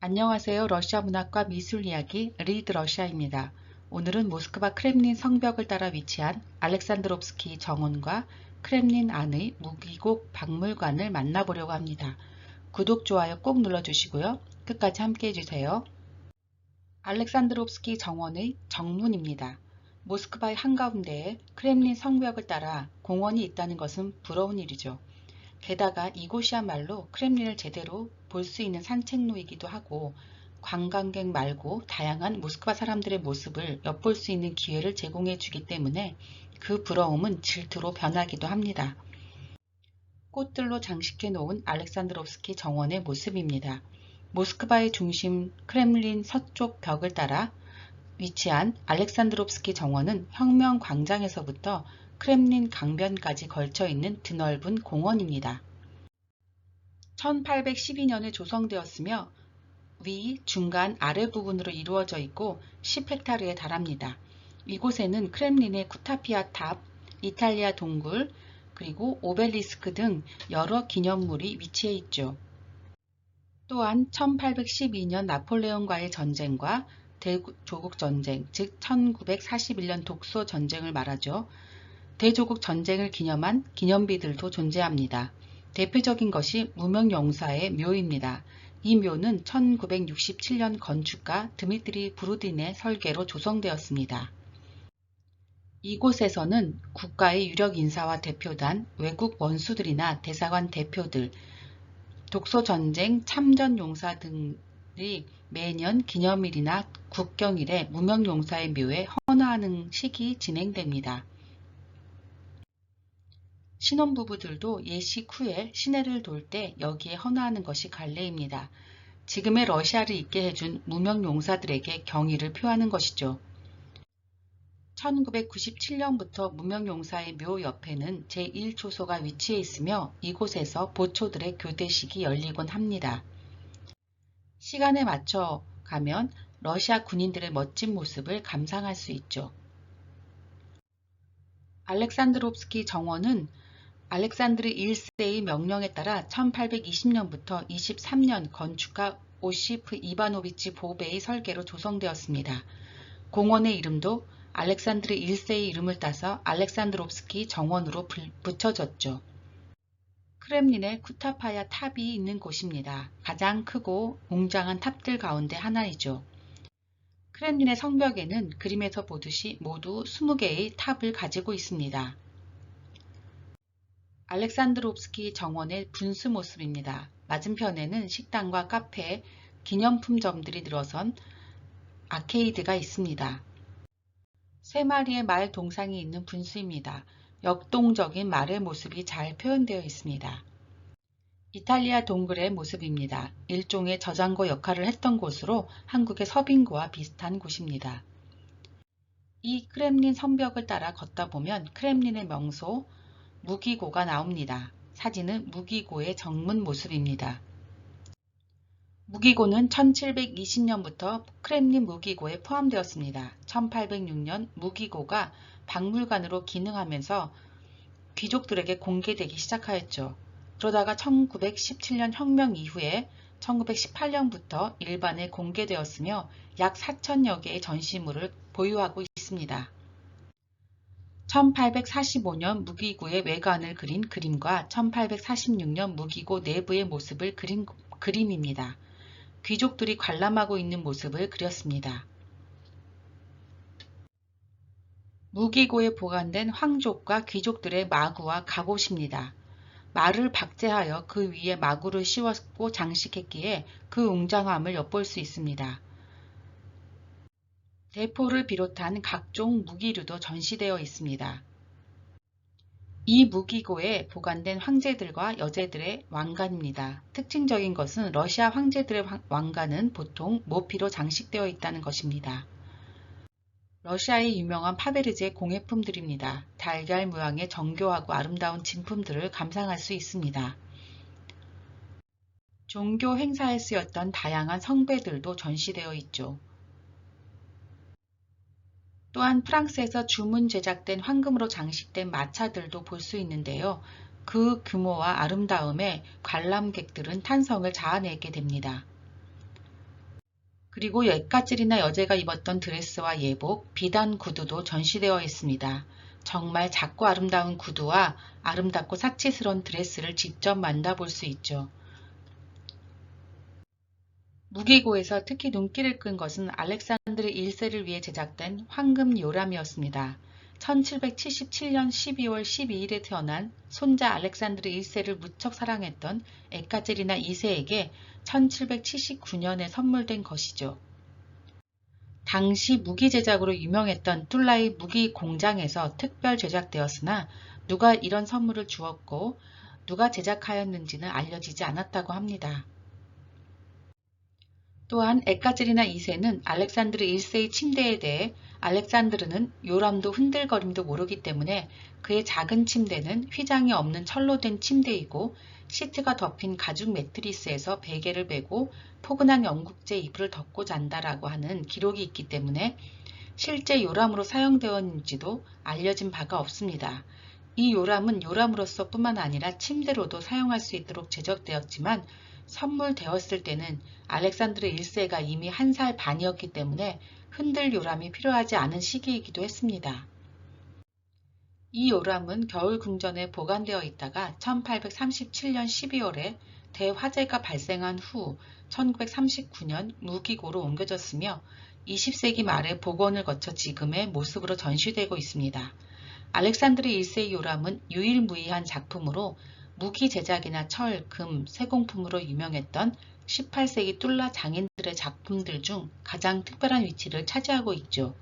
안녕하세요. 러시아 문학과 미술 이야기 리드 러시아입니다. 오늘은 모스크바 크렘린 성벽을 따라 위치한 알렉산드롭스키 정원과 크렘린 안의 무기고 박물관을 만나보려고 합니다. 구독, 좋아요 꼭 눌러주시고요. 끝까지 함께 해주세요. 알렉산드롭스키 정원의 정문입니다. 모스크바의 한가운데에 크렘린 성벽을 따라 공원이 있다는 것은 부러운 일이죠. 게다가 이곳이야말로 크렘린을 제대로 볼 수 있는 산책로이기도 하고 관광객 말고 다양한 모스크바 사람들의 모습을 엿볼 수 있는 기회를 제공해 주기 때문에 그 부러움은 질투로 변하기도 합니다. 꽃들로 장식해 놓은 알렉산드롭스키 정원의 모습입니다. 모스크바의 중심 크렘린 서쪽 벽을 따라 위치한 알렉산드롭스키 정원은 혁명 광장에서부터 크렘린 강변까지 걸쳐 있는 드넓은 공원입니다. 1812년에 조성되었으며 위, 중간, 아래 부분으로 이루어져 있고 10헥타르에 달합니다. 이곳에는 크렘린의 쿠타피아 탑, 이탈리아 동굴, 그리고 오벨리스크 등 여러 기념물이 위치해 있죠. 또한 1812년 나폴레옹과의 전쟁과 대조국 전쟁, 즉 1941년 독소 전쟁을 말하죠. 대조국 전쟁을 기념한 기념비들도 존재합니다. 대표적인 것이 무명용사의 묘입니다. 이 묘는 1967년 건축가 드미트리 브루딘의 설계로 조성되었습니다. 이곳에서는 국가의 유력 인사와 대표단, 외국 원수들이나 대사관 대표들, 독소전쟁 참전용사 등이 매년 기념일이나 국경일에 무명용사의 묘에 헌화하는 식이 진행됩니다. 신혼부부들도 예식 후에 시내를 돌 때 여기에 헌화하는 것이 관례입니다. 지금의 러시아를 있게 해준 무명용사들에게 경의를 표하는 것이죠. 1997년부터 무명용사의 묘 옆에는 제1초소가 위치해 있으며 이곳에서 보초들의 교대식이 열리곤 합니다. 시간에 맞춰 가면 러시아 군인들의 멋진 모습을 감상할 수 있죠. 알렉산드롭스키 정원은 알렉산드르 1세의 명령에 따라 1820년부터 23년 건축가 오시프 이바노비치 보베의 설계로 조성되었습니다. 공원의 이름도 알렉산드르 1세의 이름을 따서 알렉산드롭스키 정원으로 붙여졌죠. 크렘린의 쿠타파야 탑이 있는 곳입니다. 가장 크고 웅장한 탑들 가운데 하나이죠. 크렘린의 성벽에는 그림에서 보듯이 모두 20개의 탑을 가지고 있습니다. 알렉산드롭스키 정원의 분수 모습입니다. 맞은편에는 식당과 카페, 기념품점들이 들어선 아케이드가 있습니다. 3마리의 말 동상이 있는 분수입니다. 역동적인 말의 모습이 잘 표현되어 있습니다. 이탈리아 동굴의 모습입니다. 일종의 저장고 역할을 했던 곳으로 한국의 서빙고와 비슷한 곳입니다. 이 크렘린 성벽을 따라 걷다 보면 크렘린의 명소 무기고가 나옵니다. 사진은 무기고의 정문 모습입니다. 무기고는 1720년부터 크렘린 무기고에 포함되었습니다. 1806년 무기고가 박물관으로 기능하면서 귀족들에게 공개되기 시작하였죠. 그러다가 1917년 혁명 이후에 1918년부터 일반에 공개되었으며 약 4천여 개의 전시물을 보유하고 있습니다. 1845년 무기고의 외관을 그린 그림과 1846년 무기고 내부의 모습을 그린 그림입니다. 귀족들이 관람하고 있는 모습을 그렸습니다. 무기고에 보관된 황족과 귀족들의 마구와 갑옷입니다. 말을 박제하여 그 위에 마구를 씌웠고 장식했기에 그 웅장함을 엿볼 수 있습니다. 대포를 비롯한 각종 무기류도 전시되어 있습니다. 이 무기고에 보관된 황제들과 여제들의 왕관입니다. 특징적인 것은 러시아 황제들의 왕관은 보통 모피로 장식되어 있다는 것입니다. 러시아의 유명한 파베르제 공예품들입니다. 달걀 모양의 정교하고 아름다운 진품들을 감상할 수 있습니다. 종교 행사에 쓰였던 다양한 성배들도 전시되어 있죠. 또한 프랑스에서 주문 제작된 황금으로 장식된 마차들도 볼 수 있는데요. 그 규모와 아름다움에 관람객들은 탄성을 자아내게 됩니다. 그리고 옅가젤이나 여제가 입었던 드레스와 예복, 비단 구두도 전시되어 있습니다. 정말 작고 아름다운 구두와 아름답고 사치스러운 드레스를 직접 만나볼 수 있죠. 무기고에서 특히 눈길을 끈 것은 알렉산드르 1세를 위해 제작된 황금 요람이었습니다. 1777년 12월 12일에 태어난 손자 알렉산드르 1세를 무척 사랑했던 에카제리나 2세에게 1779년에 선물된 것이죠. 당시 무기 제작으로 유명했던 툴라의 무기 공장에서 특별 제작되었으나 누가 이런 선물을 주었고 누가 제작하였는지는 알려지지 않았다고 합니다. 또한 에카제리나 2세는 알렉산드르 1세의 침대에 대해 알렉산드르는 요람도 흔들거림도 모르기 때문에 그의 작은 침대는 휘장이 없는 철로 된 침대이고 시트가 덮인 가죽 매트리스에서 베개를 베고 포근한 영국제 이불을 덮고 잔다라고 하는 기록이 있기 때문에 실제 요람으로 사용되었는지도 알려진 바가 없습니다. 이 요람은 요람으로서 뿐만 아니라 침대로도 사용할 수 있도록 제작되었지만 선물되었을 때는 알렉산드르 1세가 이미 1살 반이었기 때문에 흔들 요람이 필요하지 않은 시기이기도 했습니다. 이 요람은 겨울 궁전에 보관되어 있다가 1837년 12월에 대화재가 발생한 후 1939년 무기고로 옮겨졌으며 20세기 말에 복원을 거쳐 지금의 모습으로 전시되고 있습니다. 알렉산드르 1세의 요람은 유일무이한 작품으로 무기 제작이나 철, 금, 세공품으로 유명했던 18세기 툴라 장인들의 작품들 중 가장 특별한 위치를 차지하고 있죠.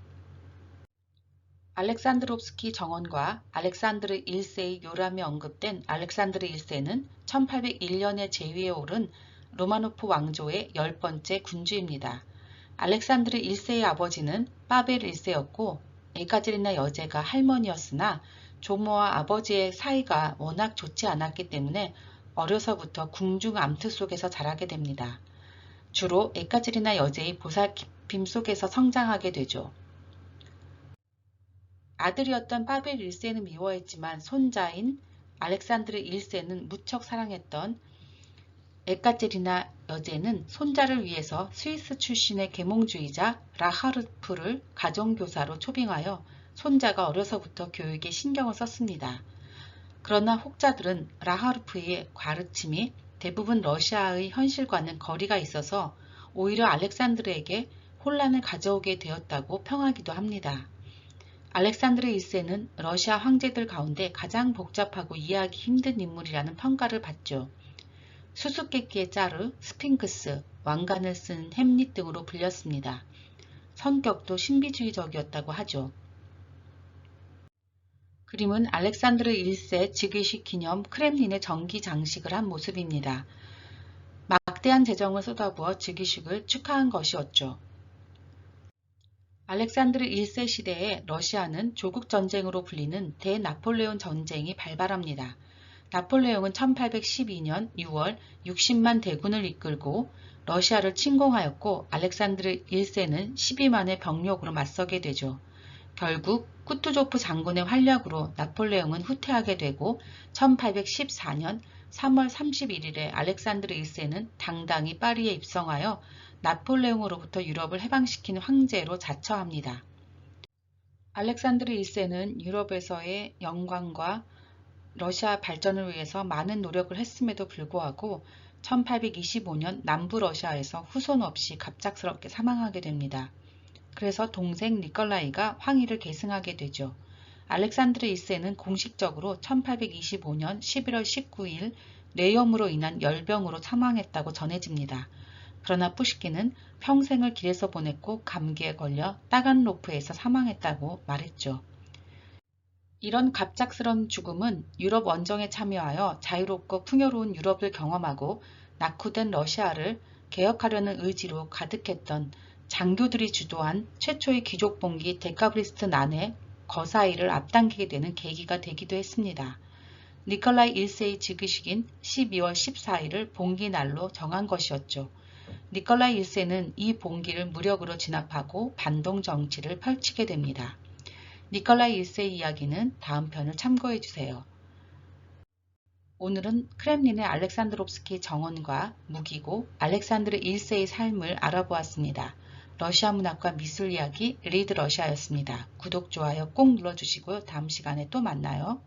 알렉산드롭스키 정원과 알렉산드르 1세의 요람이 언급된 알렉산드르 1세는 1801년에 제위에 오른 로마노프 왕조의 10번째 군주입니다. 알렉산드르 1세의 아버지는 파벨 1세였고 에가젤리나 여제가 할머니였으나 조모와 아버지의 사이가 워낙 좋지 않았기 때문에 어려서부터 궁중 암트 속에서 자라게 됩니다. 주로 에카제리나 여제의 보살핌 속에서 성장하게 되죠. 아들이었던 파벨 1세는 미워했지만 손자인 알렉산드르 1세는 무척 사랑했던 에카제리나 여제는 손자를 위해서 스위스 출신의 계몽주의자 라하르프를 가정교사로 초빙하여 손자가 어려서부터 교육에 신경을 썼습니다. 그러나 혹자들은 라하르프의 가르침이 대부분 러시아의 현실과는 거리가 있어서 오히려 알렉산드르에게 혼란을 가져오게 되었다고 평하기도 합니다. 알렉산드르 1세는 러시아 황제들 가운데 가장 복잡하고 이해하기 힘든 인물이라는 평가를 받죠. 수수께끼의 짜르, 스핑크스, 왕관을 쓴 햄릿 등으로 불렸습니다. 성격도 신비주의적이었다고 하죠. 그림은 알렉산드르 1세 즉위식 기념 크렘린의 정기 장식을 한 모습입니다. 막대한 재정을 쏟아부어 즉위식을 축하한 것이었죠. 알렉산드르 1세 시대에 러시아는 조국전쟁으로 불리는 대나폴레온 전쟁이 발발합니다. 나폴레옹은 1812년 6월 60만 대군을 이끌고 러시아를 침공하였고 알렉산드르 1세는 12만의 병력으로 맞서게 되죠. 결국 쿠투조프 장군의 활약으로 나폴레옹은 후퇴하게 되고 1814년 3월 31일에 알렉산드르 1세는 당당히 파리에 입성하여 나폴레옹으로부터 유럽을 해방시킨 황제로 자처합니다. 알렉산드르 1세는 유럽에서의 영광과 러시아 발전을 위해서 많은 노력을 했음에도 불구하고 1825년 남부 러시아에서 후손 없이 갑작스럽게 사망하게 됩니다. 그래서 동생 니콜라이가 황위를 계승하게 되죠. 알렉산드르 1세는 공식적으로 1825년 11월 19일 뇌염으로 인한 열병으로 사망했다고 전해집니다. 그러나 푸시킨은 평생을 길에서 보냈고 감기에 걸려 따간로프에서 사망했다고 말했죠. 이런 갑작스런 죽음은 유럽 원정에 참여하여 자유롭고 풍요로운 유럽을 경험하고 낙후된 러시아를 개혁하려는 의지로 가득했던 장교들이 주도한 최초의 귀족봉기 데카브리스트 난의 거사의를 앞당기게 되는 계기가 되기도 했습니다. 니콜라이 1세의 즉위식인 12월 14일을 봉기날로 정한 것이었죠. 니콜라이 1세는 이 봉기를 무력으로 진압하고 반동 정치를 펼치게 됩니다. 니콜라이 1세의 이야기는 다음 편을 참고해 주세요. 오늘은 크렘린의 알렉산드롭스키 정원과 무기고 알렉산드르 1세의 삶을 알아보았습니다. 러시아 문학과 미술 이야기 리드 러시아였습니다. 구독, 좋아요 꼭 눌러주시고요. 다음 시간에 또 만나요.